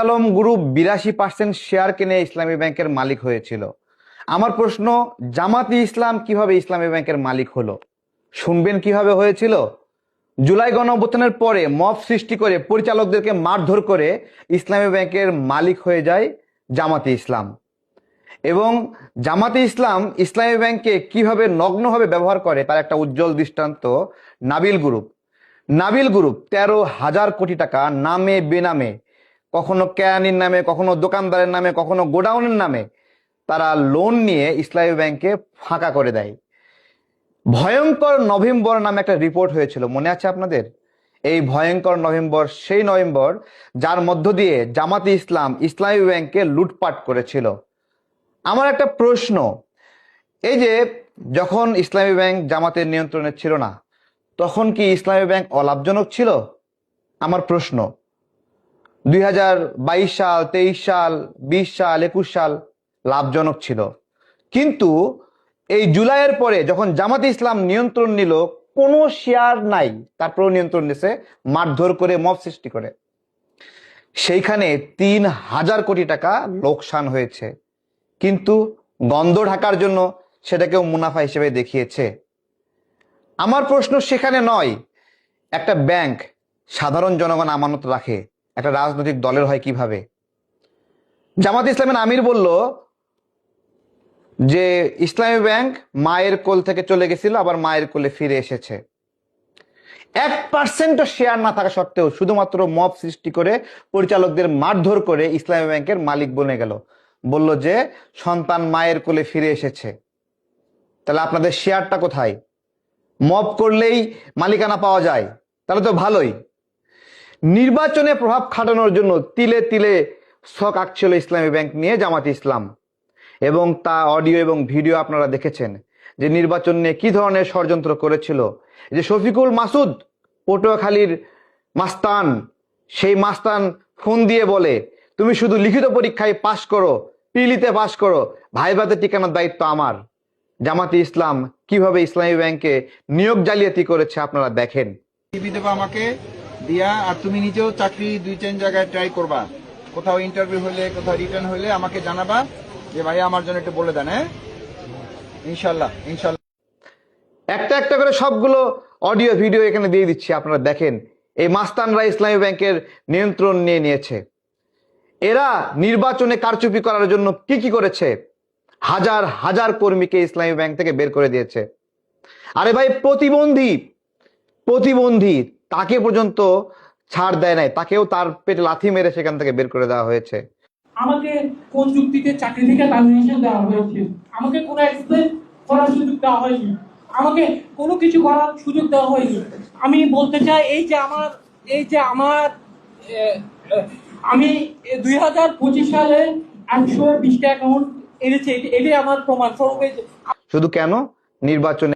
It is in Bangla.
আলম গ্রুপ 82% শেয়ার কিনে ইসলামী ব্যাংকের মালিক হয়েছিল। আমার প্রশ্ন, জামাতি ইসলাম কিভাবে ইসলামী ব্যাংকের মালিক হলো? শুনবেন কিভাবে হয়েছিল। জুলাই গণঅভ্যুত্থানের পরে মব সৃষ্টি করে পরিচালকদেরকে মারধর করে ইসলামী ব্যাংকের মালিক হয়ে যায় জামাতি ইসলাম। এবং জামাতে ইসলাম ইসলামী ব্যাংকে কিভাবে নগ্নভাবে ব্যবহার করে তার একটা উজ্জ্বল দৃষ্টান্ত নাবিল গ্রুপ। নাবিল গ্রুপ 13,000 কোটি টাকা নামে বেনামে, কখনো কেরানির নামে, কখনো দোকানদারের নামে, কখনো গোডাউনের নামে তারা লোন নিয়ে ইসলামী ব্যাংকে ফাঁকা করে দেয়। ভয়ঙ্কর নভেম্বর নামে একটা রিপোর্ট হয়েছিল, মনে আছে আপনাদের? এই ভয়ঙ্কর নভেম্বর সেই নভেম্বর যার মধ্য দিয়ে জামাতে ইসলাম ইসলামী ব্যাংকে লুটপাট করেছিল। আমার একটা প্রশ্ন, এই যে যখন ইসলামী ব্যাংক জামাতের নিয়ন্ত্রণে ছিল না, তখন কি ইসলামী ব্যাংক অলাভজনক ছিল? আমার প্রশ্ন। 2022 সাল, 23 সাল, 20 সাল, 21 সাল লাভজনক ছিল, কিন্তু এই জুলাইয়ের পরে যখন জামাতে ইসলাম নিয়ন্ত্রণ নিল, কোনো শেয়ার নাই, তারপরেও নিয়ন্ত্রণ নিছে মারধর করে, মব সৃষ্টি করে। সেইখানে 3,000 কোটি টাকা লোকসান হয়েছে, কিন্তু গন্ধ ঢাকার জন্য সেটাকেও মুনাফা হিসেবে দেখিয়েছে। আমার প্রশ্ন সেখানে নয়, একটা ব্যাংক সাধারণ জনগণ আমানত রাখে, একটা রাজনৈতিক দলের হয় কিভাবে? জামাত ইসলামের আমির বলল যে ইসলামী ব্যাংক মায়ের কোল থেকে চলে গেছিল, আবার মায়ের কোলে ফিরে এসেছে। 1% শেয়ার না থাকা সত্ত্বেও শুধুমাত্র মব সৃষ্টি করে পরিচালকদের মারধর করে ইসলামী ব্যাংকের মালিক বনে গেল। বলল যে সন্তান মায়ের কোলে ফিরে এসেছে। তাহলে আপনাদের শেয়ারটা কোথায়? মব করলেই মালিকানা পাওয়া যায়, তাহলে তো ভালোই। নির্বাচনে প্রভাব খাটানোর জন্য তিলে তিলে ছক আঁকছিল ইসলামী ব্যাংক নিয়ে জামাত ইসলাম, এবং তা অডিও এবং ভিডিও আপনারা দেখেছেন যে নির্বাচন নিয়ে কি ধরনের ষড়যন্ত্র করেছিল। যে শফিকুল মাসুদ পটুয়াখালীর মাস্তান, সেই মাস্তান ফোন দিয়ে বলে তুমি শুধু লিখিত পরীক্ষায় পাশ করো, পিলিতে পাশ করো, ভাইভাতে টিকানোর দায়িত্ব আমার। জামাতে ইসলাম কিভাবে ইসলামী ব্যাংকে নিয়োগ জালিয়াতি করেছে আপনারা দেখেন। টিভি দেবা আমাকে দিয়া, আর তুমি নিজেও চাকরি 2-3 জায়গায় ট্রাই করবা। কোথাও ইন্টারভিউ হলে, কোথাও রিটার্ন হলে আমাকে জানাবা যে ভাই আমার জন্য একটু বলে দেন। হ্যাঁ, ইনশাল্লাহ ইনশাল্লাহ। একটা একটা করে সবগুলো অডিও ভিডিও এখানে দিয়ে দিচ্ছি, আপনারা দেখেন। এই মাস্তানরা ইসলামী ব্যাংকের নিয়ন্ত্রণ নিয়ে নিয়েছে। এরা নির্বাচনে কারচুপি করার জন্য কি কি করেছে? হাজার হাজার কর্মীকে ইসলামী ব্যাংক থেকে বের করে দিয়েছে। আরে ভাই, প্রতিবন্ধী তাকে পর্যন্ত ছাড় দেয় নাই, তাকেও তার পেটে লাথি মেরে সেখান থেকে বের করে দেওয়া হয়েছে। আমাকে কোন যুক্তিতে চাকরি থেকে টার্মিনেশন দেওয়া হয়েছে? আমাকে কোনো এক্সপ্লেন করার সুযোগ দেওয়া হয়নি, আমাকে কোনো কিছু করার সুযোগ দেওয়া হয়নি। আমি বলতে চাই, আমি 2025 সালে 120টা অ্যাকাউন্ট এনেছি, এটাই আমার প্রমাণ স্বরূপ। শুধু কেন? নির্বাচনে